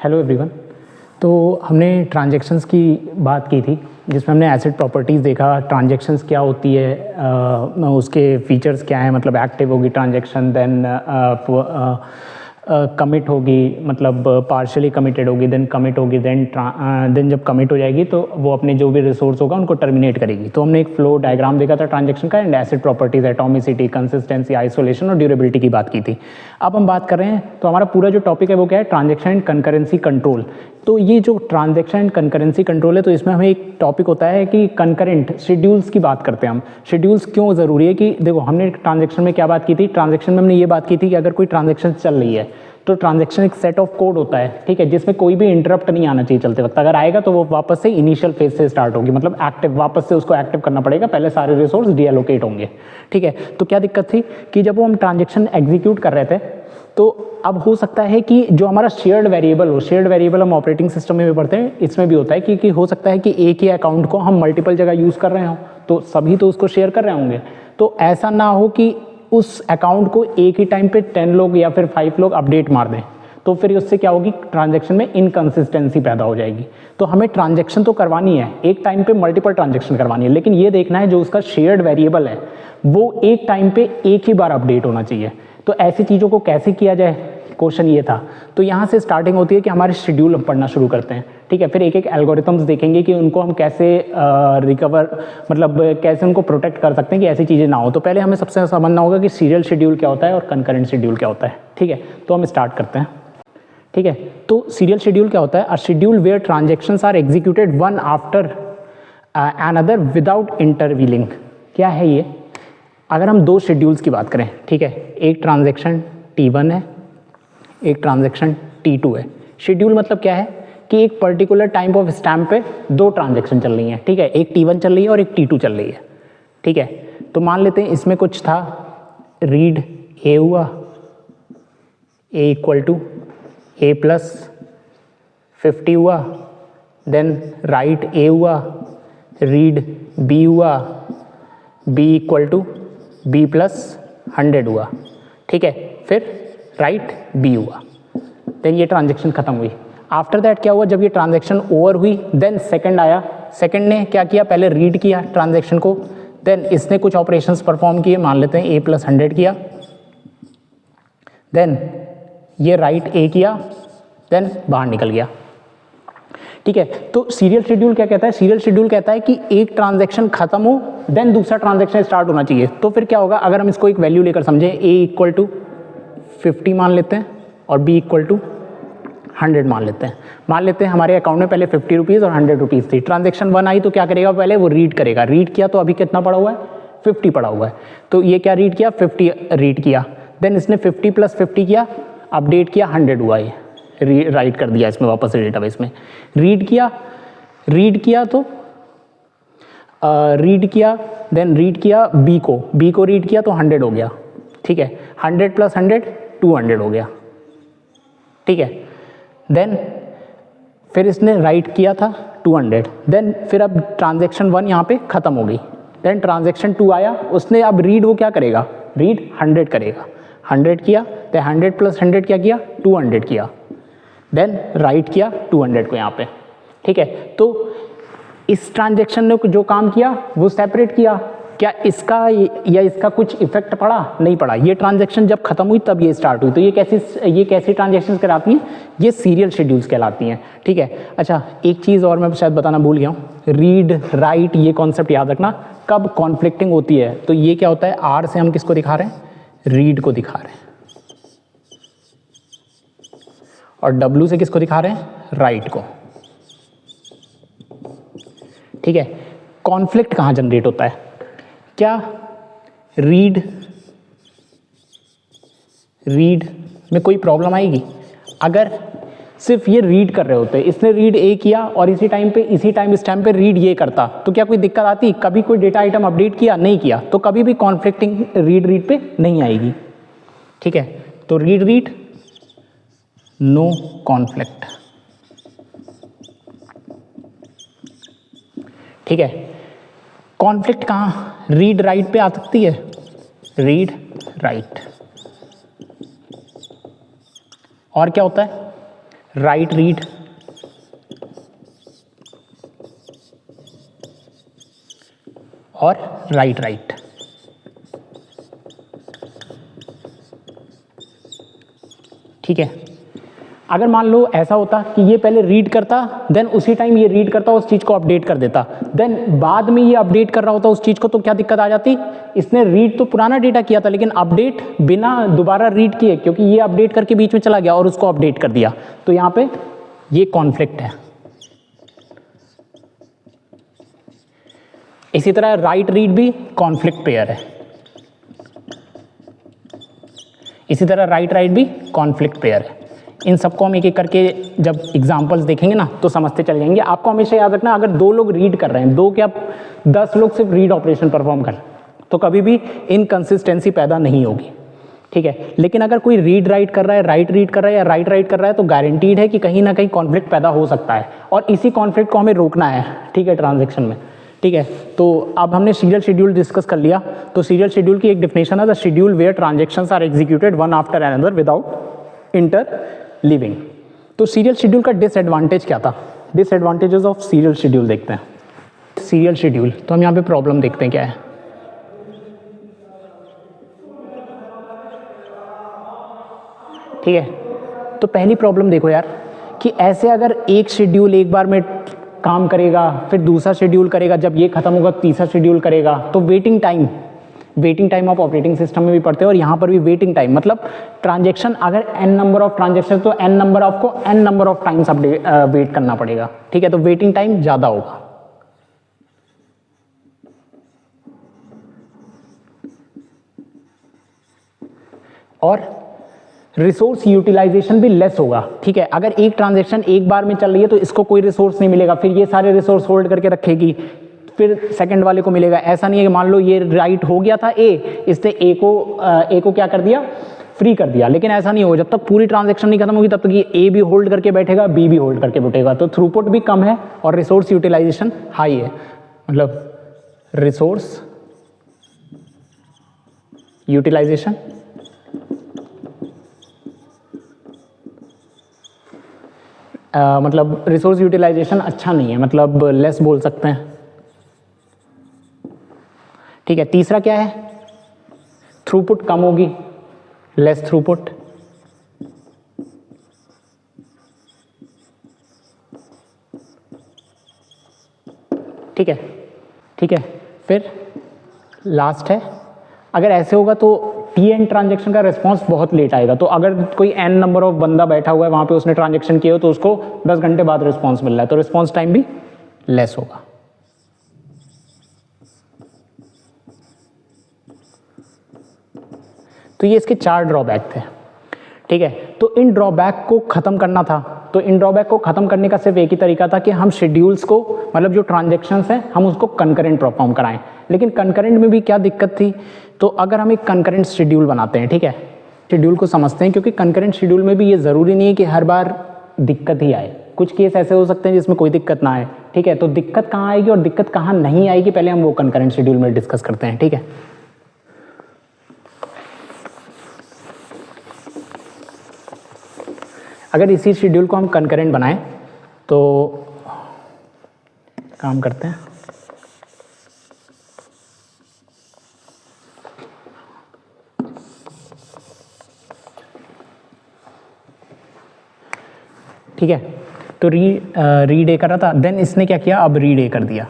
Hello everyone. तो हमने transactions की बात की थी जिसमें हमने एसेट प्रॉपर्टीज़ देखा, ट्रांजैक्शंस क्या होती है, उसके फीचर्स क्या हैं, मतलब एक्टिव होगी ट्रांजैक्शन, देन कमिट होगी, मतलब पार्शियली कमिटेड होगी, देन कमिट होगी, देन जब कमिट हो जाएगी तो वो अपने जो भी रिसोर्स होगा उनको टर्मिनेट करेगी। तो हमने एक फ्लो डायग्राम देखा था ट्रांजैक्शन का, and asset properties, atomicity, consistency, isolation और ड्यूरेबिलिटी की बात की थी। अब हम बात कर रहे हैं, तो हमारा पूरा जो टॉपिक है वो क्या है, ट्रांजैक्शन एंड कंकरेंसी कंट्रोल। तो ये जो ट्रांजैक्शन एंड कंकरेंसी कंट्रोल है, तो इसमें हमें एक टॉपिक होता है कि कंकरेंट शेड्यूल्स की बात करते हैं हम। शेड्यूल्स क्यों ज़रूरी है कि देखो, हमने ट्रांजैक्शन में क्या बात की थी, ट्रांजैक्शन में हमने ये बात की थी कि अगर कोई ट्रांजैक्शन चल रही है तो ट्रांजैक्शन एक सेट ऑफ कोड होता है, ठीक है, जिसमें कोई भी इंटरप्ट नहीं आना चाहिए चलते वक्त। अगर आएगा तो वो वापस से इनिशियल फेज से स्टार्ट होगी, मतलब एक्टिव, वापस से उसको एक्टिव करना पड़ेगा, पहले सारे रिसोर्स डीएलोकेट होंगे, ठीक है। तो क्या दिक्कत थी कि जब वो हम ट्रांजैक्शन एग्जीक्यूट कर रहे थे, तो अब हो सकता है कि जो हमारा शेयर्ड वेरिएबल हो, शेयर्ड वेरिएबल हम ऑपरेटिंग सिस्टम में भी पढ़ते हैं, इसमें भी होता है कि हो सकता है कि एक ही अकाउंट को हम मल्टीपल जगह यूज़ कर रहे हो, तो सभी तो उसको शेयर कर रहे होंगे। तो ऐसा ना हो कि उस अकाउंट को एक ही टाइम पे 10 लोग या फिर 5 लोग अपडेट मार दें, तो फिर उससे क्या होगी, ट्रांजैक्शन में इनकंसिस्टेंसी पैदा हो जाएगी। तो हमें ट्रांजैक्शन तो करवानी है, एक टाइम पे मल्टीपल ट्रांजैक्शन करवानी है, लेकिन ये देखना है जो उसका शेयर्ड वेरिएबल है वो एक टाइम पे एक ही बार अपडेट होना चाहिए। तो ऐसी चीज़ों को कैसे किया जाए, क्वेश्चन ये था। तो यहाँ से स्टार्टिंग होती है कि हमारे शेड्यूल हम पढ़ना शुरू करते हैं, ठीक है। फिर एक एक एल्गोरिथम्स देखेंगे कि उनको हम कैसे रिकवर, मतलब कैसे उनको प्रोटेक्ट कर सकते हैं कि ऐसी चीज़ें ना हो। तो पहले हमें सबसे समझना होगा कि सीरियल शेड्यूल क्या होता है और कंकरेंट शेड्यूल क्या होता है, ठीक है। तो हम स्टार्ट करते हैं, ठीक है। तो सीरियल शेड्यूल क्या होता है, a schedule where transactions are executed one after another without interleaving. क्या है ये, अगर हम दो शेड्यूल्स की बात करें, ठीक है, एक ट्रांजैक्शन T1 है, एक ट्रांजैक्शन T2 है। शेड्यूल मतलब क्या है कि एक पर्टिकुलर टाइम ऑफ स्टैम्प पे दो ट्रांजैक्शन चल रही हैं, ठीक है, एक T1 चल रही है और एक T2 चल रही है, ठीक है। तो मान लेते हैं इसमें कुछ था, रीड A हुआ, A equal to A plus 50 हुआ, देन राइट A हुआ, रीड B हुआ, B equal to B plus 100 हुआ, ठीक है, फिर राइट B हुआ, देन ये ट्रांजैक्शन खत्म हुई। आफ्टर दैट क्या हुआ, जब ये ट्रांजैक्शन ओवर हुई, देन सेकंड आया, सेकंड ने क्या किया, पहले रीड किया ट्रांजैक्शन को, देन इसने कुछ ऑपरेशंस परफॉर्म किए, मान लेते हैं A प्लस 100 किया, देन ये राइट A किया, देन बाहर निकल गया, ठीक है। तो सीरियल शेड्यूल क्या कहता है, सीरियल शेड्यूल कहता है कि एक ट्रांजैक्शन खत्म हो, देन दूसरा ट्रांजैक्शन स्टार्ट होना चाहिए। तो फिर क्या होगा, अगर हम इसको एक वैल्यू लेकर समझें, A इक्वल टू 50 मान लेते हैं और B इक्वल टू 100 मान लेते हैं। मान लेते हैं हमारे अकाउंट में पहले 50 रुपीज़ और 100 रुपीज़ थी। ट्रांजैक्शन 1 आई तो क्या करेगा, पहले वो रीड करेगा, रीड किया तो अभी कितना पड़ा हुआ है, 50 पड़ा हुआ है। तो ये क्या रीड किया, 50 रीड किया, देन इसने 50 प्लस 50 किया, अपडेट किया, 100 हुआ, ये राइट कर दिया इसमें वापस से डेटाबेस में। रीड किया तो रीड किया, देन रीड किया B को रीड किया तो 100 हो गया, ठीक है। 100 प्लस 100 200 हो गया, ठीक है। देन फिर इसने राइट किया था 200, देन फिर अब ट्रांजैक्शन 1 यहाँ पे खत्म हो गई, देन ट्रांजैक्शन 2 आया, उसने अब रीड वो क्या करेगा, रीड 100 करेगा, 100 किया, तो 100 प्लस 100 क्या किया, 200 किया, देन राइट किया 200 को यहाँ पे, ठीक है। तो इस ट्रांजैक्शन ने जो काम किया वो सेपरेट किया, क्या इसका या इसका कुछ इफेक्ट पड़ा, नहीं पड़ा। ये ट्रांजैक्शन जब खत्म हुई तब ये स्टार्ट हुई, तो ये कैसी ट्रांजैक्शंस कहलाती हैं, ये सीरियल शेड्यूल्स कहलाती हैं, ठीक है। अच्छा, एक चीज़ और मैं शायद बताना भूल गया हूँ, रीड राइट ये कॉन्सेप्ट याद रखना, कब कॉन्फ्लिक्टिंग होती है तो ये क्या होता है, R से हम किसको दिखा रहे हैं, रीड को दिखा रहे हैं, और W से किसको दिखा रहे हैं, राइट को, ठीक है। कॉन्फ्लिक्ट कहाँ जनरेट होता है, क्या रीड में कोई प्रॉब्लम आएगी, अगर सिर्फ ये रीड कर रहे होते, इसने रीड A किया और इसी टाइम स्टैम्प पे रीड ये करता, तो क्या कोई दिक्कत आती, कभी कोई डेटा आइटम अपडेट किया, नहीं किया, तो कभी भी कॉन्फ्लिक्टिंग रीड पे नहीं आएगी, ठीक है। तो रीड नो कॉन्फ्लिक्ट, ठीक है। कॉन्फ्लिक्ट कहाँ, रीड राइट पे आ सकती है, रीड राइट, और क्या होता है, राइट रीड और राइट राइट। ठीक है, अगर मान लो ऐसा होता कि ये पहले रीड करता, देन उसी टाइम ये रीड करता, उस चीज़ को अपडेट कर देता, देन बाद में ये अपडेट कर रहा होता उस चीज़ को, तो क्या दिक्कत आ जाती? इसने रीड तो पुराना डेटा किया था लेकिन अपडेट बिना दोबारा रीड किए, क्योंकि ये अपडेट करके बीच में चला गया और उसको अपडेट कर दिया, तो यहाँ पे ये कॉन्फ्लिक्ट है। इसी तरह राइट रीड भी कॉन्फ्लिक्ट पेयर है, इसी तरह राइट राइट भी कॉन्फ्लिक्ट पेयर है। इन सबको हम एक एक करके जब एग्जांपल्स देखेंगे ना तो समझते चले जाएंगे। आपको हमेशा याद रखना, अगर 2 लोग रीड कर रहे हैं, 2 क्या 10 लोग सिर्फ रीड ऑपरेशन परफॉर्म कर, तो कभी भी इनकंसिस्टेंसी पैदा नहीं होगी। ठीक है, लेकिन अगर कोई रीड राइट कर रहा है, राइट रीड कर रहा है या राइट राइट कर रहा है, तो गारंटीड है कि कहीं ना कहीं कॉन्फ्लिक्ट पैदा हो सकता है, और इसी कॉन्फ्लिक्ट को हमें रोकना है। ठीक है, ट्रांजेक्शन में। ठीक है, तो अब हमने सीरियल शेड्यूल डिस्कस कर लिया। तो सीरियल शेड्यूल की एक डिफिनेशन है, the schedule where transactions are executed one after another without interleaving. तो सीरियल शेड्यूल का डिसएडवांटेज क्या था? डिसएडवांटेजेस ऑफ सीरियल शेड्यूल देखते हैं। सीरियल शेड्यूल, तो हम यहाँ पे प्रॉब्लम देखते हैं क्या है। ठीक है, तो पहली प्रॉब्लम देखो यार, कि ऐसे अगर एक शेड्यूल एक बार में काम करेगा, फिर दूसरा शेड्यूल करेगा, जब ये खत्म होगा तीसरा शेड्यूल करेगा, तो waiting time of operating system में भी पढ़ते हैं, और यहाँ पर भी वेटिंग टाइम मतलब ट्रांजेक्शन, अगर n नंबर ऑफ ट्रांजेक्शन तो n नंबर ऑफ को n number of times wait करना पड़ेगा। ठीक है, तो वेटिंग टाइम ज़्यादा होगा। और रिसोर्स यूटिलाइजेशन भी लेस होगा। ठीक है, अगर एक ट्रांजेक्शन एक बार में चल रही है तो इसको कोई रिसोर्स नहीं मिलेगा, फिर ये सारे रिसोर्स होल्ड करके रखेगी, फिर सेकंड वाले को मिलेगा। ऐसा नहीं है कि मान लो ये राइट हो गया था इसने ए को क्या कर दिया, फ्री कर दिया, लेकिन ऐसा नहीं होगा। जब तक पूरी ट्रांजेक्शन नहीं खत्म होगी तब तक ये ए भी होल्ड करके बैठेगा, बी भी होल्ड करके बैठेगा, तो थ्रूपुट भी कम है और रिसोर्स यूटिलाइजेशन हाई है। मतलब रिसोर्स यूटिलाइजेशन मतलब रिसोर्स यूटिलाइजेशन अच्छा नहीं है, मतलब लेस बोल सकते हैं। ठीक है, तीसरा क्या है, थ्रूपुट कम होगी, लेस थ्रूपुट। ठीक है, ठीक है, फिर लास्ट है, अगर ऐसे होगा तो TN ट्रांजेक्शन का रिस्पांस बहुत लेट आएगा। तो अगर कोई n नंबर ऑफ बंदा बैठा हुआ है वहाँ पे, उसने ट्रांजेक्शन किया हो, तो उसको 10 घंटे बाद रिस्पांस मिल रहा है, तो रिस्पांस टाइम भी लेस होगा। तो ये इसके 4 ड्रॉबैक थे। ठीक है, तो इन ड्रॉबैक को ख़त्म करना था, तो इन ड्रॉबैक को ख़त्म करने का सिर्फ एक ही तरीका था कि हम शेड्यूल्स को, मतलब जो ट्रांजेक्शन्स हैं, हम उसको कंकरेंट परफॉर्म कराएं। लेकिन कंकरेंट में भी क्या दिक्कत थी, तो अगर हम एक कंकरेंट शेड्यूल बनाते हैं, ठीक है, शेड्यूल को समझते हैं, क्योंकि कंकरेंट शेड्यूल में भी ये ज़रूरी नहीं है कि हर बार दिक्कत ही आए, कुछ केस ऐसे हो सकते हैं जिसमें कोई दिक्कत ना आए। ठीक है, तो दिक्कत कहाँ आएगी और दिक्कत कहाँ नहीं आएगी, पहले हम वो कंकरेंट शेड्यूल में डिस्कस करते हैं। ठीक है, अगर इसी शेड्यूल को हम कंकरेंट बनाएं तो काम करते हैं। ठीक है, तो रीड ए कर रहा था, देन इसने क्या किया, अब रीड ए कर दिया,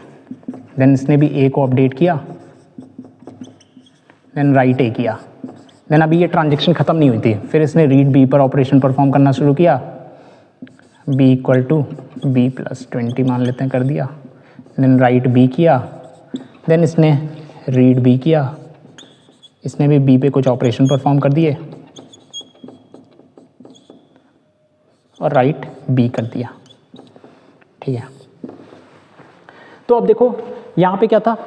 देन इसने भी ए को अपडेट किया, देन राइट ए किया, देन अभी ये ट्रांजेक्शन ख़त्म नहीं हुई थी, फिर इसने रीड बी पर ऑपरेशन परफॉर्म करना शुरू किया, B equal to B plus 20 मान लेते हैं, कर दिया, देन राइट बी किया, देन इसने रीड बी किया, इसने भी बी पे कुछ ऑपरेशन परफॉर्म कर दिए और राइट बी कर दिया। ठीक है, तो अब देखो यहाँ पे क्या था,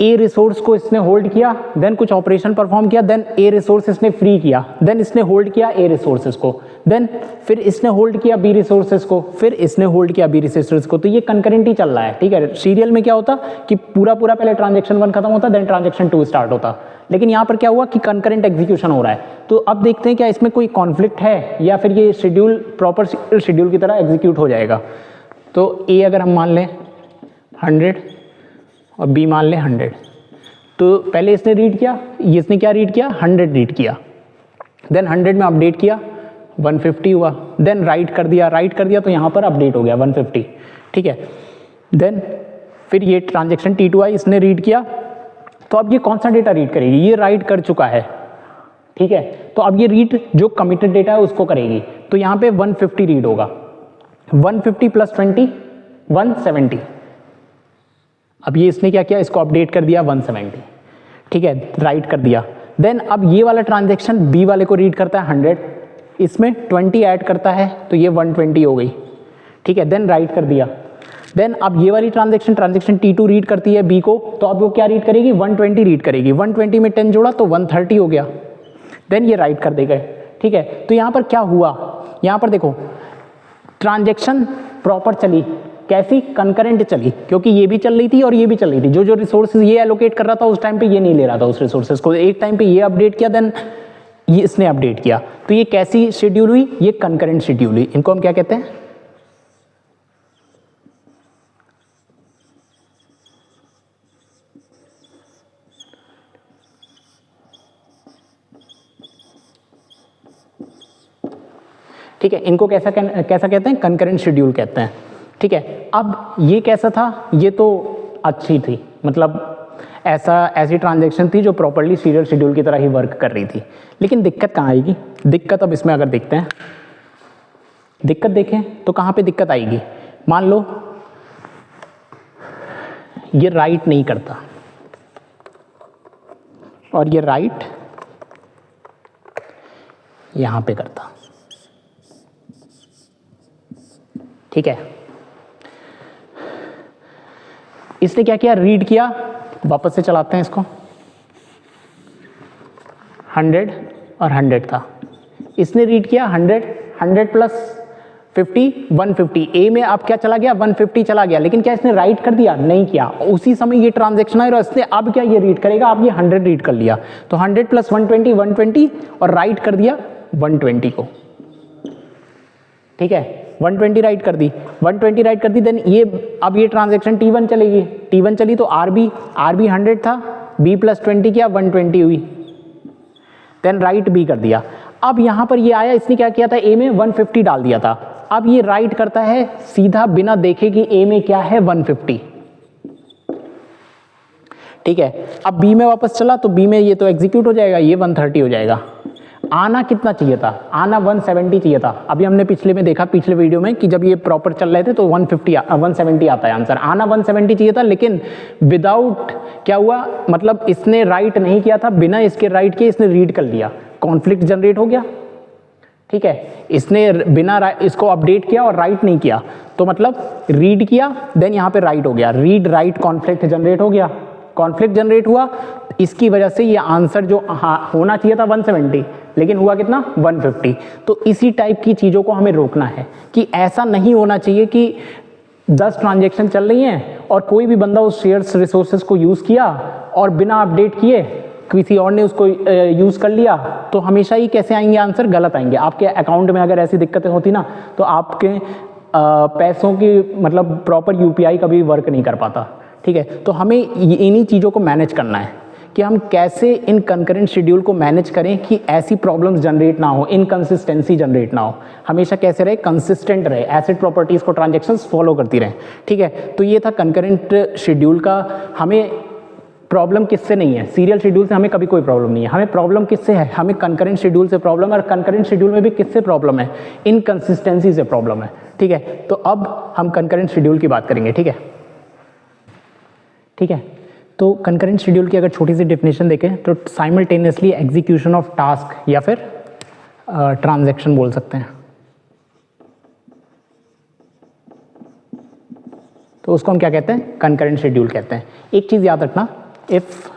ए रिसोर्स को इसने होल्ड किया, देन कुछ ऑपरेशन परफॉर्म किया, देन ए रिसोर्स इसने फ्री किया, देन इसने होल्ड किया ए रिसोर्सेज को, देन फिर इसने होल्ड किया बी रिसोर्सेज को, फिर इसने होल्ड किया बी रिसोर्सेज को। तो ये कंकरेंट ही चल रहा है, ठीक है। सीरियल में क्या होता कि पूरा पहले ट्रांजेक्शन 1 खत्म होता, देन ट्रांजेक्शन 2 स्टार्ट होता, लेकिन यहाँ पर क्या हुआ कि कंकरेंट एग्जीक्यूशन हो रहा है। तो अब देखते हैं क्या इसमें कोई कॉन्फ्लिक्ट है या फिर ये शेड्यूल प्रॉपर शेड्यूल की तरह एग्जीक्यूट हो जाएगा। तो ए अगर हम मान लें 100 और बी मान लें 100, तो पहले इसने रीड किया, इसने क्या रीड किया 100 रीड किया, देन 100 में अपडेट किया 150 हुआ, देन राइट कर दिया तो यहाँ पर अपडेट हो गया 150, ठीक है। देन फिर ये ट्रांजेक्शन T2 आई, इसने रीड किया, तो अब ये कौन सा डेटा रीड करेगी, ये राइट कर चुका है, ठीक है। तो अब ये रीड जो कमिटेड डेटा है उसको करेगी, तो यहाँ पे 150 रीड होगा, 150 प्लस 20 170। अब ये इसने क्या किया, इसको अपडेट कर दिया 170, ठीक है, राइट कर दिया। देन अब ये वाला ट्रांजेक्शन बी वाले को रीड करता है 100, इसमें 20 ऐड करता है तो ये 120 हो गई, ठीक है, देन राइट कर दिया। देन अब ये वाली ट्रांजेक्शन T2 रीड करती है बी को, तो अब वो क्या रीड करेगी 120 रीड करेगी, 120 में 10 जोड़ा तो 130 हो गया, देन ये राइट कर देगा, ठीक है। तो यहाँ पर क्या हुआ, यहाँ पर देखो ट्रांजेक्शन प्रॉपर चली, कैसी कंकरेंट चली, क्योंकि ये भी चल रही थी और ये भी चल रही थी। जो रिसोर्सेज ये एलोकेट कर रहा था उस टाइम पे ये नहीं ले रहा था उस रिसोर्सेज को, एक टाइम पे ये अपडेट किया, देन ये इसने अपडेट किया, तो ये कैसी शेड्यूल हुई, ये कंकरेंट शेड्यूल हुई। इनको हम क्या कहते हैं, ठीक है, इनको कैसा कहते हैं, कंकरेंट शेड्यूल कहते हैं, ठीक है। अब ये कैसा था, ये तो अच्छी थी, मतलब ऐसी ट्रांजैक्शन थी जो प्रॉपर्ली सीरियल शेड्यूल की तरह ही वर्क कर रही थी। लेकिन दिक्कत कहाँ आएगी, दिक्कत अब इसमें अगर देखते हैं, दिक्कत देखें तो कहाँ पे दिक्कत आएगी। मान लो ये राइट नहीं करता और ये राइट यहां पे करता, ठीक है। इसने क्या किया, रीड किया, वापस से चलाते हैं इसको, 100 और 100 था, इसने रीड किया 100 प्लस 50 150, ए में अब क्या चला गया 150 चला गया, लेकिन क्या इसने राइट कर दिया, नहीं किया। उसी समय ये ट्रांजैक्शन आया और इसने अब क्या ये रीड करेगा, अब ये 100 रीड कर लिया, तो 100 प्लस 120 120 और राइट कर दिया 120 को, ठीक है, 120 राइट कर दी, 120 राइट कर दी। देन ये अब ये ट्रांजैक्शन T1 चलेगी, T1 चली तो आरबी 100 था, B प्लस 20 किया 120 हुई, देन राइट B कर दिया। अब यहां पर ये आया, इसने क्या किया था, ए में 150 डाल दिया था, अब ये राइट करता है सीधा बिना देखे कि ए में क्या है 150, ठीक है। अब बी में वापस चला तो बी में ये तो एग्जीक्यूट हो जाएगा, ये 130 हो जाएगा। आना कितना चाहिए था, आना 170 चाहिए था। अभी हमने पिछले में देखा, पिछले वीडियो में, कि जब ये प्रॉपर चल रहे थे तो 170 आता है आंसर, आना 170 चाहिए था, लेकिन विदाउट क्या हुआ, मतलब इसने राइट नहीं किया था, बिना इसके राइट किए इसने रीड कर लिया, कॉन्फ्लिक्ट जनरेट हो गया, ठीक है। इसने बिना इसको अपडेट किया और राइट नहीं किया, तो मतलब रीड किया देन यहाँ पे राइट हो गया, रीड राइट कॉन्फ्लिक्ट जनरेट हो गया, कॉन्फ्लिक्ट जनरेट हुआ, इसकी वजह से ये आंसर जो होना चाहिए था 170, लेकिन हुआ कितना 150। तो इसी टाइप की चीज़ों को हमें रोकना है कि ऐसा नहीं होना चाहिए कि 10 ट्रांजेक्शन चल रही हैं और कोई भी बंदा उस शेयर्स रिसोर्सेज को यूज़ किया और बिना अपडेट किए किसी और ने उसको यूज़ कर लिया, तो हमेशा ही कैसे आएंगे आंसर, गलत आएंगे। आपके अकाउंट में अगर ऐसी दिक्कतें होती ना, तो आपके पैसों की मतलब प्रॉपर UPI कभी वर्क नहीं कर पाता, ठीक है। तो हमें इन्हीं चीज़ों को मैनेज करना है कि हम कैसे इन कंकरेंट शेड्यूल को मैनेज करें कि ऐसी प्रॉब्लम्स जनरेट ना हो, इनकंसिस्टेंसी जनरेट ना हो, हमेशा कैसे रहे, कंसिस्टेंट रहे, एसिड प्रॉपर्टीज़ को ट्रांजैक्शंस फॉलो करती रहें, ठीक है। तो ये था कंकरेंट शेड्यूल का। हमें प्रॉब्लम किससे नहीं है, सीरियल शेड्यूल से हमें कभी कोई प्रॉब्लम नहीं है, हमें प्रॉब्लम किससे है, हमें कंकरेंट शेड्यूल से प्रॉब्लम है, और कंकरेंट शेड्यूल में भी किससे प्रॉब्लम है, इनकंसिस्टेंसी से प्रॉब्लम है, ठीक है। तो अब हम कंकरेंट शेड्यूल की बात करेंगे, ठीक है, ठीक है। तो कंकरेंट शेड्यूल की अगर छोटी सी डेफिनेशन देखें तो साइमल्टेनियसली एग्जीक्यूशन ऑफ टास्क या फिर ट्रांजैक्शन बोल सकते हैं। तो उसको हम क्या कहते हैं, कंकरेंट शेड्यूल कहते हैं। एक चीज़ याद रखना, if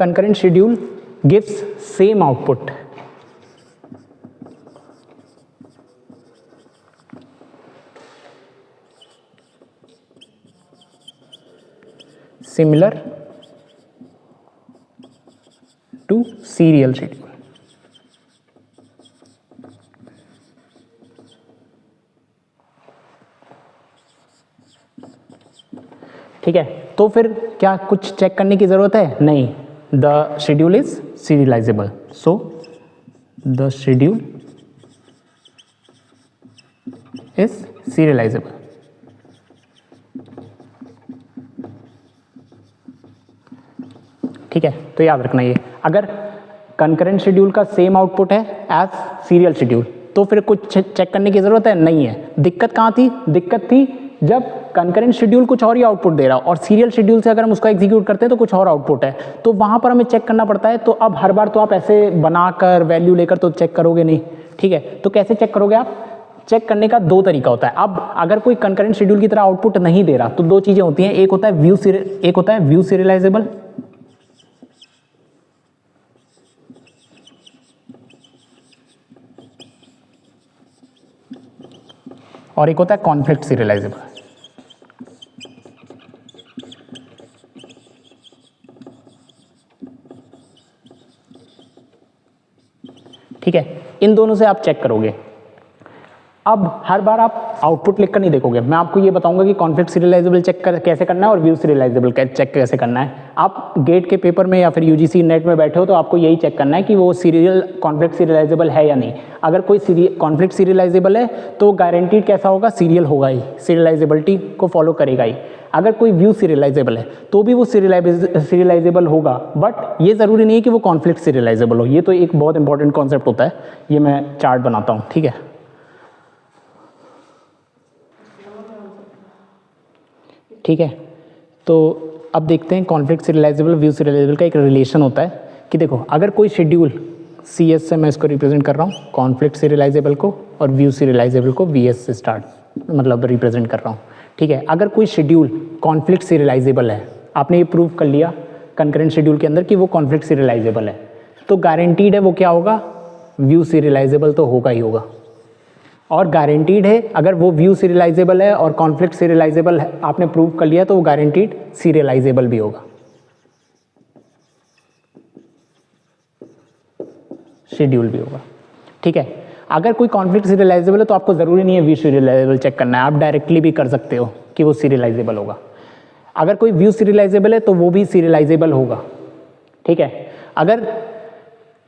concurrent schedule gives same output, similar to serial schedule. ठीक है, तो फिर क्या कुछ चेक करने की जरूरत है? नहीं, the schedule is serialisable, so the schedule is serialisable. ठीक है, तो याद रखना ये, अगर कंकरेंट शेड्यूल का सेम आउटपुट है एज सीरियल शेड्यूल तो फिर कुछ चेक करने की जरूरत है? नहीं है. दिक्कत कहाँ थी? दिक्कत थी जब कंकरेंट शेड्यूल कुछ और ही आउटपुट दे रहा और सीरियल शेड्यूल से अगर हम उसको एग्जीक्यूट करते हैं तो कुछ और आउटपुट है, तो वहां पर हमें चेक करना पड़ता है. तो अब हर बार तो आप ऐसे बनाकर वैल्यू लेकर तो चेक करोगे नहीं. ठीक है, तो कैसे चेक करोगे आप? चेक करने का दो तरीका होता है. अब अगर कोई कंकरेंट शेड्यूल की तरह आउटपुट नहीं दे रहा तो दो चीजें होती हैं, एक होता है व्यू सीरियलाइजेबल, और एक होता है कॉन्फ्लिक्ट सीरियलाइजेबल. ठीक है, इन दोनों से आप चेक करोगे. अब हर बार आप आउटपुट लिखकर नहीं देखोगे, मैं आपको ये बताऊंगा कि कॉन्फ्लिक्ट सीरियलाइजेबल चेक कैसे करना है और व्यू सीरियलाइजेबल चेक कैसे करना है. आप गेट के पेपर में या फिर यूजीसी नेट में बैठे हो तो आपको यही चेक करना है कि वो सीरियल कॉन्फ्लिक्ट सीरियलाइजेबल है या नहीं. अगर कोई कॉन्फ्लिक्ट सीरियलाइजेबल है तो गारंटीड कैसा होगा? सीरियल होगा ही, सीरियलाइजेबिलिटी को फॉलो करेगा ही. अगर कोई व्यू सीरियलाइजेबल है तो भी वो सीरियलाइजेबल होगा, बट ये ज़रूरी नहीं है कि वो कॉन्फ्लिक्ट सीरियलाइजेबल हो. ये तो एक बहुत इंपॉर्टेंट कॉन्सेप्ट होता है, ये मैं चार्ट बनाता हूँ. ठीक है, ठीक है, तो अब देखते हैं कॉन्फ्लिक्ट सीरियलाइजेबल व्यू सीरियलाइजेबल का एक रिलेशन होता है कि देखो, अगर कोई शेड्यूल सी एस से मैं इसको रिप्रेजेंट कर रहा हूँ, कॉन्फ्लिक्ट सीरियलाइजेबल को, और व्यू सीरियलाइजेबल को वी एस से मतलब रिप्रेजेंट कर रहा हूँ. ठीक है, अगर कोई शेड्यूल कॉन्फ्लिक्ट सीरियलाइजेबल है, आपने ये प्रूव कर लिया कंकरेंट शेड्यूल के अंदर कि वो कॉन्फ्लिक्ट सीरियलाइजेबल है, तो गारंटीड है वो क्या होगा? व्यू सीरियलाइजेबल तो होगा ही होगा. और गारंटीड है अगर वो व्यू सीरियलाइजेबल है और कॉन्फ्लिक्ट सीरियलाइजेबल है, आपने प्रूव कर लिया, तो वो गारंटीड सीरियलाइजेबल भी होगा, शेड्यूल भी होगा. ठीक है, अगर कोई कॉन्फ्लिक्ट सीरियलाइजेबल है तो आपको ज़रूरी नहीं है व्यू सीरियलाइजेबल चेक करना है, आप डायरेक्टली भी कर सकते हो कि वो सीरियलाइजेबल होगा. अगर कोई व्यू सीरियलाइजेबल है तो वो भी सीरियलाइजेबल होगा. ठीक है, अगर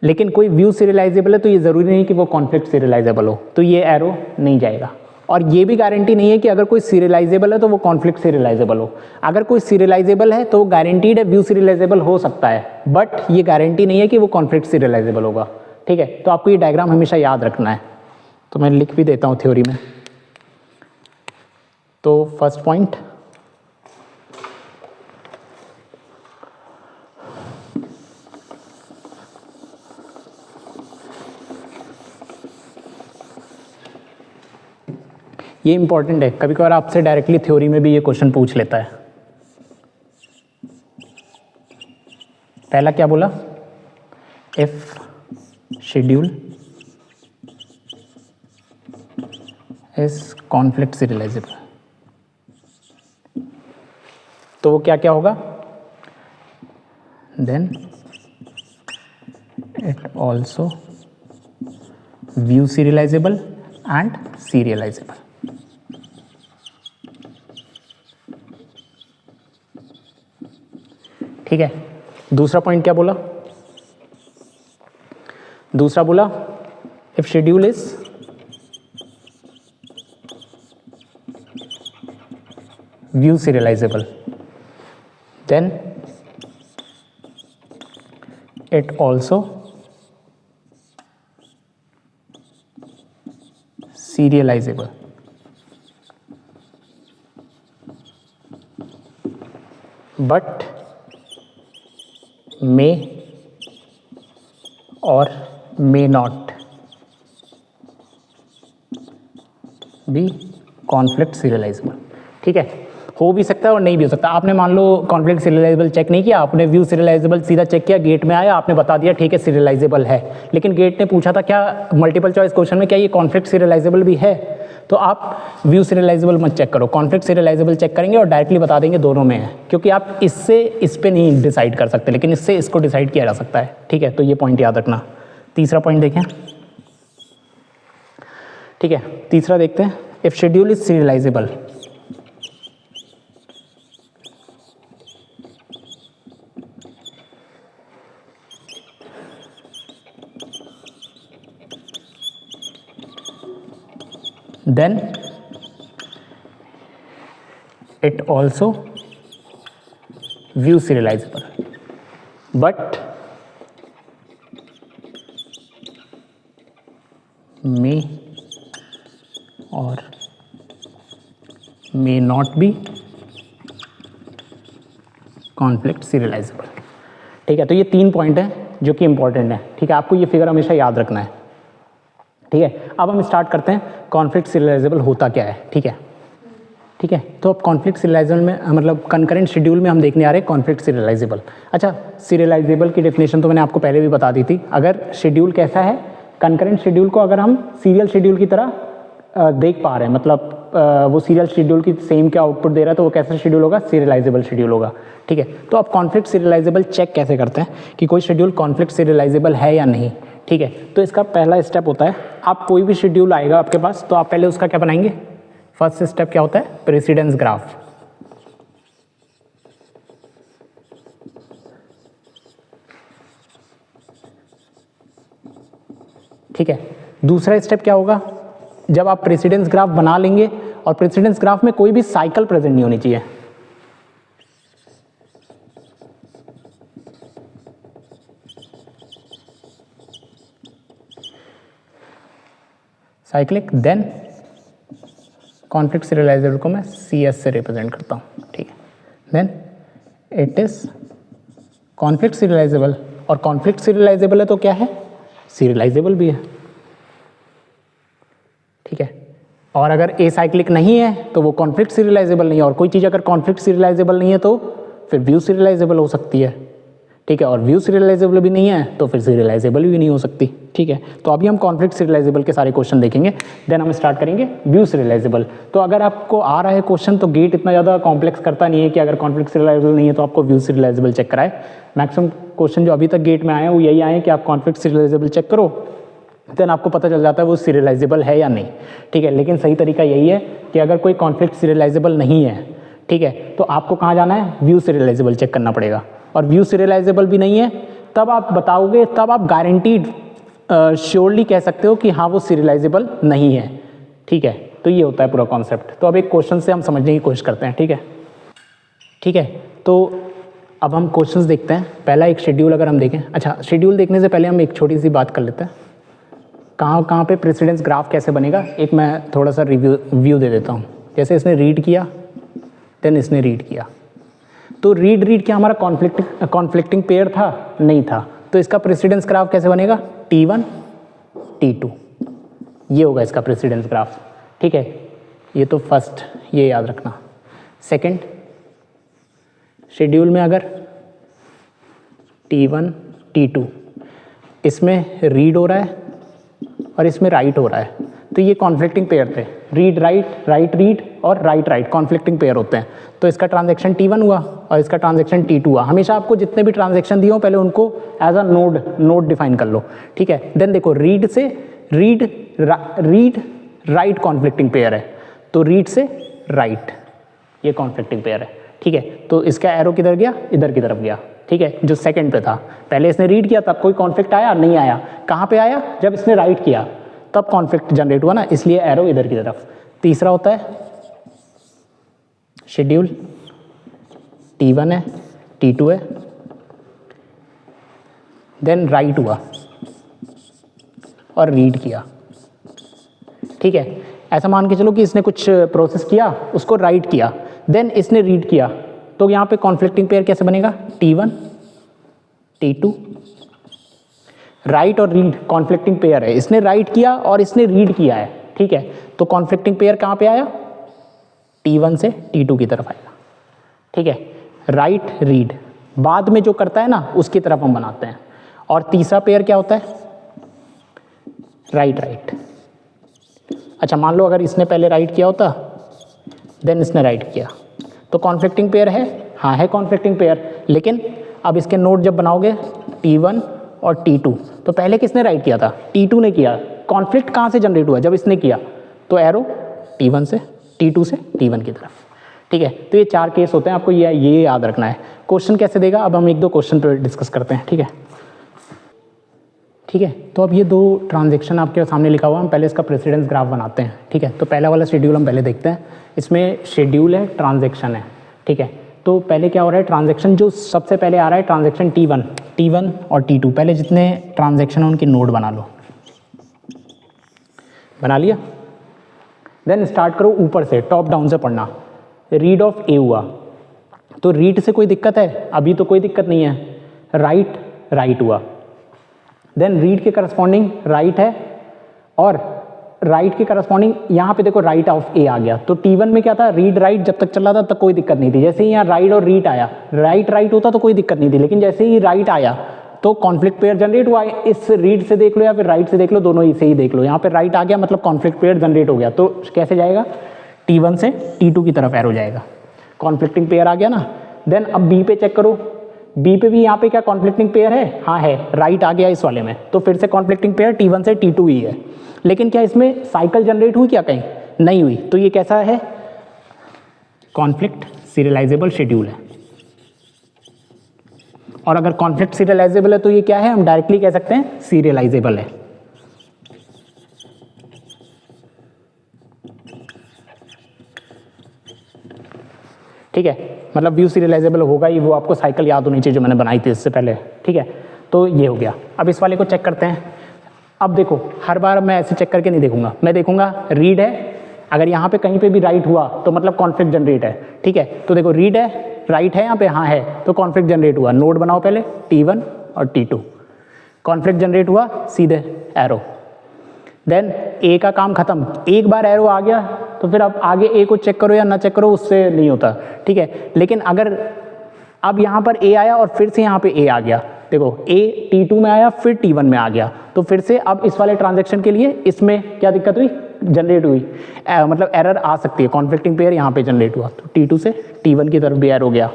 लेकिन कोई व्यू सीरियलाइजेबल है तो ये ज़रूरी नहीं कि वो कॉन्फ्लिक्ट सीरियलाइजेबल हो, तो ये एरो नहीं जाएगा. और ये भी गारंटी नहीं है कि अगर कोई सीरियलाइजेबल है तो वो कॉन्फ्लिक्ट सीरियलाइजेबल हो. अगर कोई सीरियलाइजेबल है तो गारंटीड है व्यू सीरियलाइजेबल हो सकता है, बट ये गारंटी नहीं है कि वो कॉन्फ्लिक्ट सीरियलाइजेबल होगा. ठीक है, तो आपको ये डायग्राम हमेशा याद रखना है, तो मैं लिख भी देता हूँ थ्योरी में. तो फर्स्ट पॉइंट, ये इंपॉर्टेंट है, कभी कभार आपसे डायरेक्टली थ्योरी में भी ये क्वेश्चन पूछ लेता है. पहला क्या बोला? If schedule is conflict serializable, तो वो क्या क्या होगा? Then it also view serializable and serializable. ठीक है, दूसरा पॉइंट क्या बोला? दूसरा बोला if schedule is view serializable then it also serializable. But may और may not be conflict serializable. ठीक है, हो भी सकता है और नहीं भी हो सकता। आपने मान लो कॉन्फ्लिक्ट सीरियलाइजेबल चेक नहीं किया, आपने व्यू सीरियलाइजेबल सीधा चेक किया, गेट में आया, आपने बता दिया ठीक है सीरियलाइजेबल है, लेकिन गेट ने पूछा था क्या मल्टीपल चॉइस क्वेश्चन में क्या ये कॉन्फ्लिक्ट सीरियलाइजेबल भी है, तो आप व्यू सीरियलाइजेबल मत चेक करो, कॉन्फ्लिक्ट सीरियलाइजेबल चेक करेंगे और डायरेक्टली बता देंगे दोनों में है, क्योंकि आप इससे इस पे नहीं डिसाइड कर सकते, लेकिन इससे इसको डिसाइड किया जा सकता है। ठीक है, तो ये पॉइंट याद रखना। तीसरा पॉइंट देखें। ठीक है, तीसरा देखते हैं, if schedule is serialisable then it also view serializable, but may or may not be conflict serializable। ठीक है, तो ये 3 पॉइंट हैं जो कि इंपॉर्टेंट है। ठीक है, आपको ये फिगर हमेशा याद रखना है। ठीक है, अब हम स्टार्ट करते हैं कॉन्फ्लिक्ट सीरियलाइजेबल होता क्या है। ठीक है, ठीक है, तो अब कॉन्फ्लिक्ट सीरियलाइजेबल में मतलब कंकरेंट शेड्यूल में हम देखने आ रहे हैं कॉन्फ्लिक्ट सीरियलाइजेबल। अच्छा, सीरियलाइजेबल की डेफिनेशन तो मैंने आपको पहले भी बता दी थी। अगर शेड्यूल कैसा है, कंकरेंट शेड्यूल को अगर हम सीरियल शेड्यूल की तरह देख पा रहे हैं, मतलब वो सीरियल शेड्यूल की सेम क्या आउटपुट दे रहा है, तो वो कैसा शेड्यूल होगा, सीरियलाइजेबल शेड्यूल होगा। ठीक है, तो अब कॉन्फ्लिक्ट सीरियलाइजेबल चेक कैसे करते हैं कि कोई शेड्यूल कॉन्फ्लिक्ट सीरियलाइजेबल है या नहीं। ठीक है, तो इसका पहला स्टेप होता है, आप कोई भी शेड्यूल आएगा आपके पास तो आप पहले उसका क्या बनाएंगे, फर्स्ट स्टेप क्या होता है, प्रेसिडेंस ग्राफ। ठीक है, दूसरा स्टेप क्या होगा, जब आप प्रेसिडेंस ग्राफ बना लेंगे और प्रेसिडेंस ग्राफ में कोई भी साइकिल प्रेजेंट नहीं होनी चाहिए। साइक्लिक, देन कॉन्फ्लिक्ट सीरियलाइजेबल को मैं CS से रिप्रेजेंट करता हूँ। ठीक है, then it is conflict serialisable, और कॉन्फ्लिक्ट सीरियलाइजेबल है तो क्या है, सीरियलाइजेबल भी है। ठीक है, और अगर एसाइक्लिक नहीं है तो वो कॉन्फ्लिक्ट सीरियलाइजेबल नहीं है, और कोई चीज़ अगर कॉन्फ्लिक्ट सीरियलाइजेबल नहीं है तो फिर व्यू सीरियलाइजेबल हो सकती है। ठीक है, और व्यू सीरियलाइजेबल भी नहीं है तो फिर सीरियलाइजेबल भी नहीं हो सकती। ठीक है, तो अभी हम कॉन्फ्लिक्ट सीरियलाइजेबल के सारे क्वेश्चन देखेंगे, देन हम स्टार्ट करेंगे व्यू सीरियलाइजेबल। तो अगर आपको आ रहा है क्वेश्चन तो गेट इतना ज़्यादा कॉम्प्लेक्स करता नहीं है कि अगर कॉन्फ्लिक्ट सीरियलाइजेबल नहीं है तो आपको व्यू सीरियलाइजेबल चेक कराए। मैक्सिमम क्वेश्चन जो अभी तक गेट में आए हैं वो यही आए कि आप कॉन्फ्लिक्ट सीरियलाइजेबल चेक करो, देन आपको पता चल जाता है वो सीरियलाइजेबल है या नहीं। ठीक है, लेकिन सही तरीका यही है कि अगर कोई कॉन्फ्लिक्ट सीरियलाइजेबल नहीं है, ठीक है, तो आपको कहाँ जाना है, व्यू सीरियलाइजेबल चेक करना पड़ेगा। और व्यू सीरियलाइजेबल भी नहीं है तब आप बताओगे, तब आप गारंटीड श्योरली कह सकते हो कि हाँ वो सीरियलाइजेबल नहीं है। ठीक है, तो ये होता है पूरा कॉन्सेप्ट। तो अब एक क्वेश्चन से हम समझने की कोशिश करते हैं। ठीक है, ठीक है, तो अब हम क्वेश्चंस देखते हैं। पहला एक शेड्यूल अगर हम देखें, अच्छा शेड्यूल देखने से पहले हम एक छोटी सी बात कर लेते हैं, कहाँ कहाँ पे प्रेसिडेंस ग्राफ कैसे बनेगा, एक मैं थोड़ा सा व्यू दे देता हूँ। जैसे इसने रीड किया, देन इसने रीड किया, तो रीड क्या हमारा कॉन्फ्लिक्टिंग पेयर था, नहीं था, तो इसका प्रेसिडेंस ग्राफ कैसे बनेगा, T1 T2, ये होगा इसका प्रेसिडेंस ग्राफ। ठीक है, ये तो फर्स्ट, ये याद रखना। सेकंड, शेड्यूल में अगर T1 T2 इसमें रीड हो रहा है और इसमें राइट हो रहा है, तो ये कॉन्फ्लिक्टिंग पेयर थे, रीड राइट, राइट रीड और राइट राइट कॉन्फ्लिक्टिंग पेयर होते हैं। तो इसका ट्रांजैक्शन T1 हुआ और इसका ट्रांजैक्शन T2 हुआ। हमेशा आपको जितने भी ट्रांजैक्शन दिए हो पहले उनको एज अ नोड डिफाइन कर लो। ठीक है, देन देखो रीड से रीड राइट कॉन्फ्लिक्टिंग पेयर है, तो रीड से राइट ये कॉन्फ्लिक्टिंग पेयर है। ठीक है, तो इसका एरो किधर गया, इधर की तरफ गया। ठीक है, जो सेकंड पे था, पहले इसने रीड किया तब कोई कॉन्फ्लिक्ट आया नहीं आया, कहाँ पे आया, जब इसने राइट किया तब कॉन्फ्लिक्ट जनरेट हुआ ना, इसलिए एरो इधर की तरफ। तीसरा होता है शेड्यूल T1 है, T2 है, देन राइट हुआ और रीड किया। ठीक है, ऐसा मान के चलो कि इसने कुछ प्रोसेस किया, उसको राइट किया, देन इसने रीड किया, तो यहाँ पे कॉन्फ्लिक्टिंग पेयर कैसे बनेगा, T1 T2, राइट और रीड कॉन्फ्लिक्टिंग पेयर है, इसने राइट किया और इसने रीड किया है, ठीक है, तो कॉन्फ्लिक्टिंग पेयर कहाँ पे आया, T1 से T2 की तरफ आएगा, ठीक है, राइट रीड बाद में जो करता है ना उसकी तरफ हम बनाते हैं। और तीसरा पेयर क्या होता है, राइट राइट। अच्छा मान लो अगर इसने पहले राइट किया होता देन इसने राइट किया, तो कॉन्फ्लिक्टिंग पेयर है, हाँ है कॉन्फ्लिक्टिंग पेयर, लेकिन अब इसके नोट जब बनाओगे T1 और T2, तो पहले किसने राइट किया था, T2 ने किया, कॉन्फ्लिक्ट कहाँ से जनरेट हुआ, जब इसने किया, तो एरो T1 से T2 से T1 की तरफ, ठीक है। तो ये 4 केस होते हैं, आपको ये याद रखना है। क्वेश्चन कैसे देगा, अब हम 1-2 क्वेश्चन पे डिस्कस करते हैं, ठीक है। ठीक है, तो अब ये 2 ट्रांजेक्शन आपके सामने लिखा हुआ, हम पहले इसका प्रेसिडेंस ग्राफ बनाते हैं, ठीक है। तो पहला वाला शेड्यूल हम पहले देखते हैं, इसमें शेड्यूल है, ट्रांजेक्शन है, ठीक है। तो पहले क्या हो रहा है, ट्रांजेक्शन जो सबसे पहले आ रहा है ट्रांजेक्शन T1 और T2, पहले जितने ट्रांजेक्शन हैं उनकी नोड बना लो, बना लिया। देन स्टार्ट करो ऊपर से, टॉप डाउन से पढ़ना। रीड ऑफ ए हुआ, तो रीड से कोई दिक्कत है, अभी तो कोई दिक्कत नहीं है। राइट हुआ, देन रीड के करस्पॉन्डिंग राइट है, और राइट के करस्पॉन्डिंग यहाँ पे देखो राइट ऑफ ए आ गया। तो T1 में क्या था, रीड राइट जब तक चल रहा था तब कोई दिक्कत नहीं थी, जैसे ही यहाँ राइट और रीड आया, राइट होता तो कोई दिक्कत नहीं थी, लेकिन जैसे ही राइट आया तो कॉन्फ्लिक्ट पेयर जनरेट हुआ। इस रीड से देख लो या फिर राइट से देख लो, दोनों ही से ही देख लो, यहाँ पे राइट आ गया मतलब कॉन्फ्लिक्ट पेयर जनरेट हो गया। तो कैसे जाएगा, T1 से T2 की तरफ एरो जाएगा, कॉन्फ्लिक्टिंग पेयर आ गया ना। देन अब बी पे चेक करो, बी पे भी यहाँ पे क्या कॉन्फ्लिक्टिंग पेयर है, हाँ है, राइट आ गया इस वाले में, तो फिर से कॉन्फ्लिक्टिंग पेयर T1 से T2 ही है। लेकिन क्या इसमें साइकिल जनरेट हुई क्या, कहीं नहीं हुई, तो ये कैसा है, कॉन्फ्लिक्ट सीरियलाइजेबल शेड्यूल है। और अगर कॉन्फ्लिक्ट सीरियलाइजेबल है तो ये क्या है, हम डायरेक्टली कह सकते हैं सीरियलाइजेबल है। ठीक है, मतलब व्यू सीरियलाइजेबल होगा ही, वो आपको साइकिल याद होनी चाहिए जो मैंने बनाई थी इससे पहले, ठीक है। तो ये हो गया। अब इस वाले को चेक करते हैं। अब देखो हर बार मैं ऐसे चेक करके नहीं देखूंगा, मैं देखूंगा रीड है, अगर यहाँ पे कहीं पे भी राइट हुआ तो मतलब कॉन्फ्लिक्ट जनरेट है, ठीक है। तो देखो रीड है, राइट है यहाँ पे, हाँ है, तो कॉन्फ्लिक्ट जनरेट हुआ। नोड बनाओ पहले T1 और T2, कॉन्फ्लिक्ट जनरेट हुआ, सीधे एरो। देन ए का काम खत्म, एक बार एरो आ गया तो फिर अब आगे ए को चेक करो या ना चेक करो उससे नहीं होता, ठीक है। लेकिन अगर अब यहाँ पर ए आया और फिर से यहाँ पे ए आ गया, देखो ए T2 में आया फिर T1 में आ गया, तो फिर से अब इस वाले ट्रांजेक्शन के लिए इसमें क्या दिक्कत हुई, जनरेट हुई, मतलब एरर आ सकती है, कॉन्फ्लिक्टिंग पेयर यहाँ पे जनरेट हुआ, तो T2 से T1 की तरफ भी एरो गया।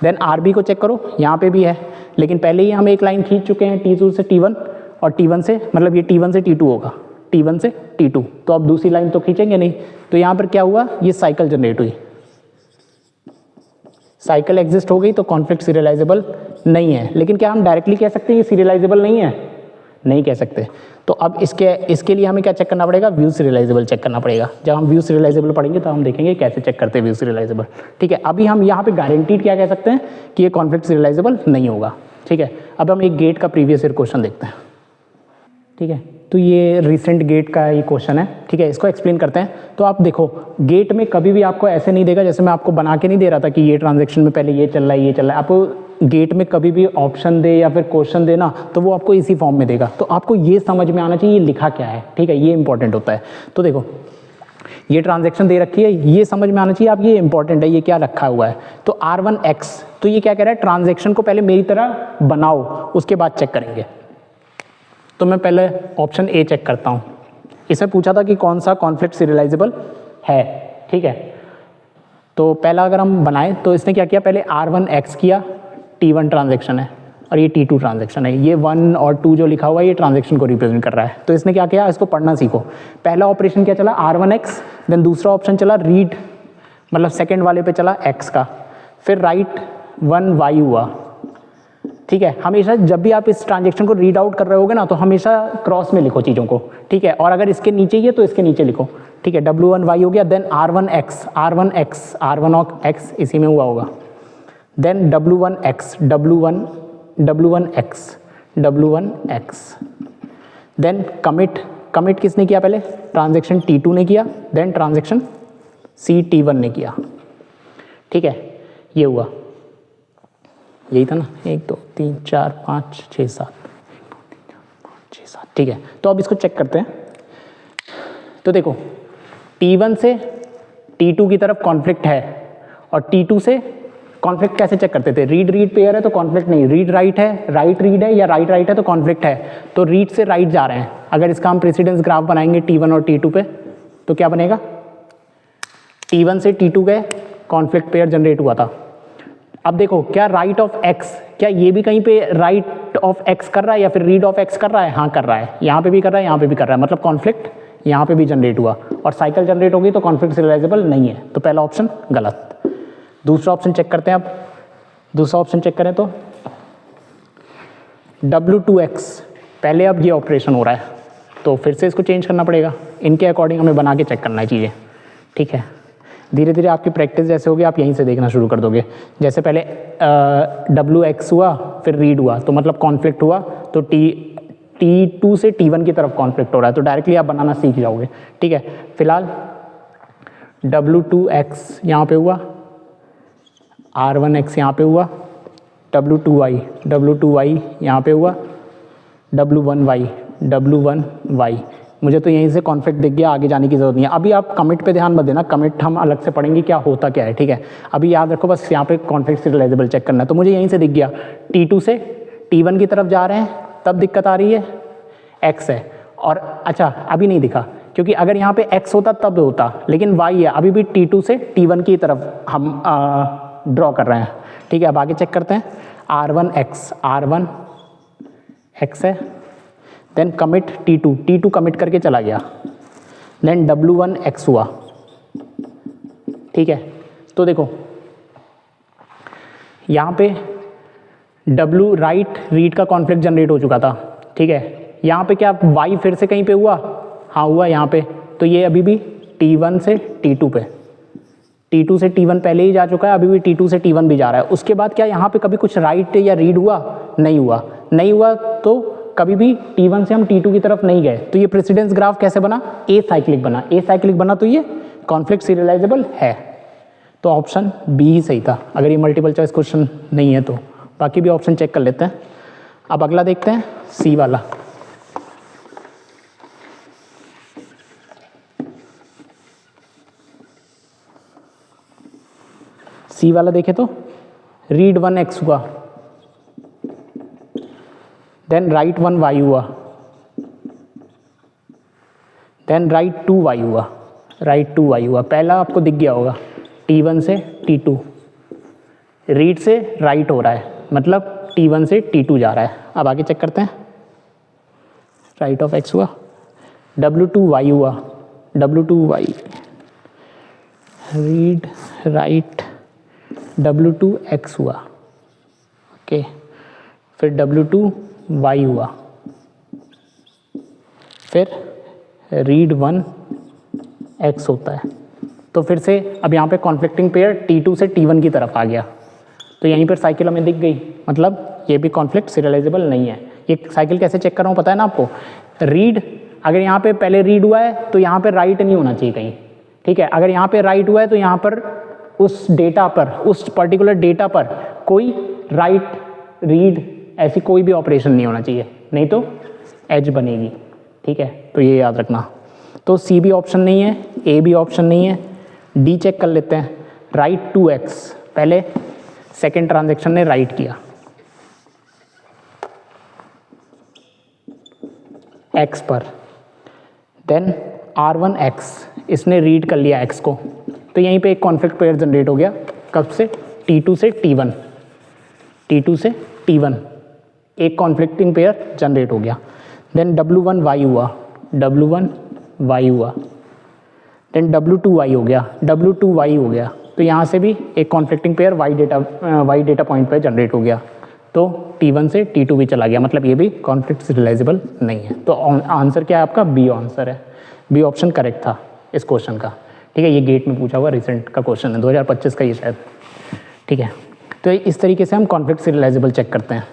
देन RB को चेक करो, यहाँ पे भी है, लेकिन पहले ही हम एक लाइन खींच चुके हैं T2 से T1 और T1 से, मतलब ये T1 से T2 होगा, T1 से T2, तो अब दूसरी लाइन तो खींचेंगे नहीं। तो यहाँ पर क्या हुआ, ये साइकिल जनरेट हुई, साइकिल एग्जिस्ट हो गई, तो कॉन्फ्लिक्ट सीरियलाइजेबल नहीं है। लेकिन क्या हम डायरेक्टली कह सकते हैं ये सीरियलाइजेबल नहीं है, नहीं कह सकते। तो अब इसके लिए हमें क्या चेक करना पड़ेगा, व्यू सीरियलाइजेबल चेक करना पड़ेगा। जब हम व्यू सीरियलाइजेबल पढ़ेंगे तो हम देखेंगे कैसे चेक करते हैं व्यू सीरियलाइजेबल, ठीक है। अभी हम यहाँ पे गारंटीड क्या कह सकते हैं कि ये कॉन्फ्लिक्ट सीरियलाइजेबल नहीं होगा, ठीक है। अब हम एक गेट का प्रीवियस ईयर क्वेश्चन देखते हैं, ठीक है। तो ये रिसेंट गेट का ये क्वेश्चन है, ठीक है, इसको एक्सप्लेन करते हैं। तो आप देखो गेट में कभी भी आपको ऐसे नहीं देगा, जैसे मैं आपको बना के नहीं दे रहा था कि ये ट्रांजेक्शन में पहले ये चल रहा है ये चल रहा है, आपको गेट में कभी भी ऑप्शन दे या फिर क्वेश्चन दे ना, तो वो आपको इसी फॉर्म में देगा। तो आपको ये समझ में आना चाहिए ये लिखा क्या है, ठीक है, ये इंपॉर्टेंट होता है। तो देखो ये ट्रांजेक्शन दे रखी है, ये समझ में आना चाहिए आप, ये इंपॉर्टेंट है, ये क्या रखा हुआ है। तो R1X, तो ये क्या कह रहा है, ट्रांजेक्शन को पहले मेरी तरह बनाओ, उसके बाद चेक करेंगे। तो मैं पहले ऑप्शन ए चेक करता हूँ, इसमें पूछा था कि कौन सा कॉन्फ्लिक्ट सीरियलाइजेबल है, ठीक है। तो पहला अगर हम बनाएं तो इसने क्या किया, पहले R1X किया, T1 ट्रांजेक्शन है और ये T2 ट्रांजेक्शन है, ये 1 और 2 जो लिखा हुआ है ये ट्रांजेक्शन को रिप्रेजेंट कर रहा है। तो इसने क्या किया, इसको पढ़ना सीखो। पहला ऑपरेशन क्या चला, R1X, देन दूसरा ऑप्शन चला रीड, मतलब सेकेंड वाले पे चला X का, फिर राइट 1Y हुआ, ठीक है। हमेशा जब भी आप इस ट्रांजेक्शन को रीड आउट कर रहे होगे ना, तो हमेशा क्रॉस में लिखो चीज़ों को, ठीक है। और अगर इसके नीचे ही है तो इसके नीचे लिखो, ठीक है। W1Y हो गया, देन R1X इसी में हुआ होगा, देन W1X, देन कमिट किसने किया, पहले ट्रांजेक्शन T2 ने किया, देन ट्रांजेक्शन T1 ने किया, ठीक है, ये हुआ। यही था ना, 1 2 3 4 5 6 7, 6 7, ठीक है। तो अब इसको चेक करते हैं। तो देखो T1 से T2 की तरफ कॉन्फ्लिक्ट है, और T2 से कॉन्फ्लिक्ट कैसे चेक करते थे, रीड रीड पेयर है तो कॉन्फ्लिक्ट नहीं, रीड राइट है, राइट रीड है, या राइट राइट है तो कॉन्फ्लिक्ट है। तो रीड से राइट जा रहे हैं, अगर इसका हम प्रेसिडेंस ग्राफ बनाएंगे T1 और T2 पे तो क्या बनेगा, T1 से T2 गए, कॉन्फ्लिक्ट पेयर जनरेट हुआ था। अब देखो क्या राइट ऑफ एक्स, क्या ये भी कहीं पे राइट ऑफ एक्स कर रहा है या फिर रीड ऑफ एक्स कर रहा है, हाँ कर रहा है, यहाँ पे भी कर रहा है, यहाँ पे भी कर रहा है, मतलब कॉन्फ्लिक्ट यहाँ पे भी जनरेट हुआ, और साइकिल जनरेट होगी तो कॉन्फ्लिक्ट सीरियलाइजेबल नहीं है, तो पहला ऑप्शन गलत। दूसरा ऑप्शन चेक करते हैं। अब दूसरा ऑप्शन चेक करें तो W2X, पहले अब ये ऑपरेशन हो रहा है तो फिर से इसको चेंज करना पड़ेगा, इनके अकॉर्डिंग हमें बना के चेक करना है चीज़ें, ठीक है। धीरे धीरे आपकी प्रैक्टिस जैसे होगी आप यहीं से देखना शुरू कर दोगे। जैसे पहले WX हुआ फिर रीड हुआ तो मतलब कॉन्फ्लिक्ट हुआ, तो T2 से T1 की तरफ कॉन्फ्लिक्ट हो रहा है, तो डायरेक्टली आप बनाना सीख जाओगे, ठीक है। फिलहाल W2X यहाँ पे हुआ, R1X यहाँ पे हुआ, W2Y यहाँ पे हुआ, W1Y, मुझे तो यहीं से कॉन्फ्लिक्ट दिख गया, आगे जाने की ज़रूरत नहीं है। अभी आप कमिट पे ध्यान मत देना, कमिट हम अलग से पढ़ेंगे क्या होता क्या है, ठीक है। अभी याद रखो बस यहाँ पे कॉन्फ्लिक्ट सीरियलाइजेबल चेक करना है। तो मुझे यहीं से दिख गया T2 से T1 की तरफ जा रहे हैं, तब दिक्कत आ रही है, X है, और अच्छा अभी नहीं दिखा क्योंकि अगर यहाँ पे X होता तब होता, लेकिन Y है, अभी भी T2 से T1 की तरफ हम ड्रॉ कर रहे हैं, ठीक है। अब आगे चेक करते हैं, R1X है, देन कमिट T2 कमिट करके चला गया, देन W1X हुआ, ठीक है। तो देखो यहाँ पे W राइट रीड का कॉन्फ्लिक्ट जनरेट हो चुका था, ठीक है। यहाँ पे क्या Y फिर से कहीं पे हुआ, हाँ हुआ यहाँ पे, तो ये अभी भी T1 से T2 पे, T2 से T1 पहले ही जा चुका है, अभी भी T2 से T1 भी जा रहा है। उसके बाद क्या यहाँ पे कभी कुछ राइट या रीड हुआ, नहीं हुआ, तो कभी भी T1 से हम T2 की तरफ नहीं गए, तो ये प्रेसिडेंस ग्राफ कैसे बना, ए साइक्लिक बना, तो ये कॉन्फ्लिक्ट सीरियलाइजेबल है। तो ऑप्शन बी ही सही था, अगर ये मल्टीपल चॉइस क्वेश्चन नहीं है तो। बाकी भी ऑप्शन चेक कर लेते हैं। अब अगला देखते हैं, सी वाला। सी वाला देखे तो रीड 1X हुआ, देन राइट 1Y हुआ, देन राइट 2Y हुआ। पहला आपको दिख गया होगा, T1 से T2, रीड से राइट हो रहा है, मतलब T1 से T2 जा रहा है। अब आगे चेक करते हैं, राइट ऑफ X हुआ, W2Y हुआ, रीड राइट W2X हुआ, ओके, फिर W2Y हुआ, फिर रीड 1X होता है। तो फिर से अब यहाँ पे कॉन्फ्लिक्टिंग पेयर T2 से T1 की तरफ आ गया, तो यहीं पर साइकिल हमें दिख गई, मतलब ये भी कॉन्फ्लिक्ट सीरियलाइजेबल नहीं है। ये साइकिल कैसे चेक कर रहा हूँ पता है ना आपको, रीड अगर यहाँ पे पहले रीड हुआ है तो यहाँ पे राइट नहीं होना चाहिए कहीं, ठीक है। अगर यहाँ पे राइट हुआ है तो यहाँ पर उस डेटा पर, उस पर्टिकुलर डेटा पर कोई राइट रीड ऐसी कोई भी ऑपरेशन नहीं होना चाहिए, नहीं तो एज बनेगी, ठीक है। तो ये याद रखना। तो सी भी ऑप्शन नहीं है, ए भी ऑप्शन नहीं है, डी चेक कर लेते हैं, राइट 2X, पहले सेकेंड ट्रांजेक्शन ने राइट किया X पर, देन R1X इसने रीड कर लिया X को, तो यहीं पे एक कॉन्फ्लिक्ट पेयर जनरेट हो गया, कब से, T2 से T1, एक कॉन्फ्लिक्टिंग पेयर जनरेट हो गया। देन W1Y हुआ, देन W2Y हो गया, तो यहाँ से भी एक conflicting pair Y data point पे जनरेट हो गया, तो T1 से T2 भी चला गया, मतलब ये भी कॉन्फ्लिक्ट सीरियलाइजेबल नहीं है। तो आंसर क्या है आपका, बी आंसर है, बी ऑप्शन करेक्ट था इस क्वेश्चन का, ठीक है। ये गेट में पूछा हुआ रिसेंट का क्वेश्चन है, 2025 का ये शायद, ठीक है। तो इस तरीके से हम कॉन्फ्लिक्ट सीरियलाइजेबल चेक करते हैं।